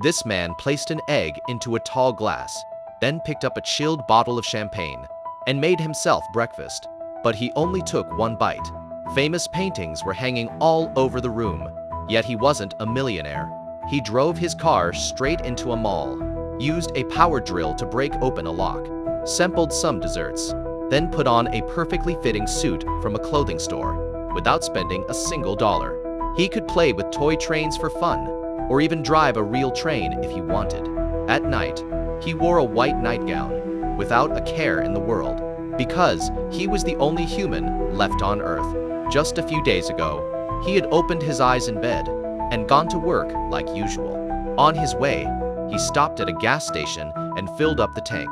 This man placed an egg into a tall glass, then picked up a chilled bottle of champagne and made himself breakfast. But he only took one bite. Famous paintings were hanging all over the room, yet he wasn't a millionaire. He drove his car straight into a mall, used a power drill to break open a lock, sampled some desserts, then put on a perfectly fitting suit from a clothing store without spending a single dollar. He could play with toy trains for fun, or even drive a real train if he wanted. At night, he wore a white nightgown without a care in the world, because he was the only human left on Earth. Just a few days ago, he had opened his eyes in bed and gone to work like usual. On his way, he stopped at a gas station and filled up the tank.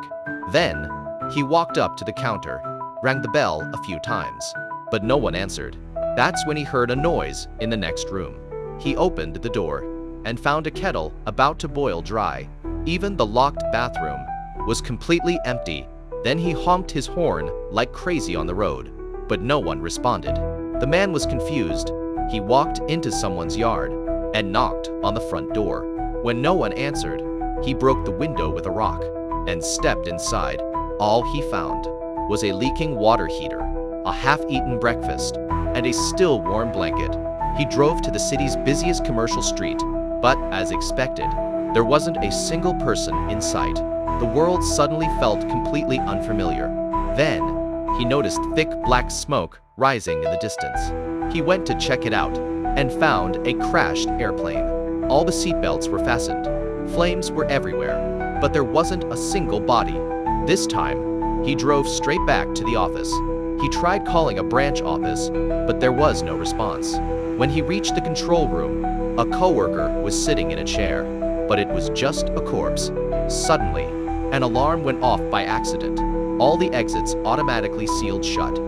Then, he walked up to the counter, rang the bell a few times, but no one answered. That's when he heard a noise in the next room. He opened the door and found a kettle about to boil dry. Even the locked bathroom was completely empty. Then he honked his horn like crazy on the road, but no one responded. The man was confused. He walked into someone's yard and knocked on the front door. When no one answered, he broke the window with a rock and stepped inside. All he found was a leaking water heater, a half-eaten breakfast, and a still warm blanket. He drove to the city's busiest commercial street, but as expected, there wasn't a single person in sight. The world suddenly felt completely unfamiliar. Then, he noticed thick black smoke rising in the distance. He went to check it out and found a crashed airplane. All the seatbelts were fastened. Flames were everywhere, but there wasn't a single body. This time, he drove straight back to the office. He tried calling a branch office, but there was no response. When he reached the control room, a coworker was sitting in a chair, but it was just a corpse. Suddenly, an alarm went off by accident. All the exits automatically sealed shut.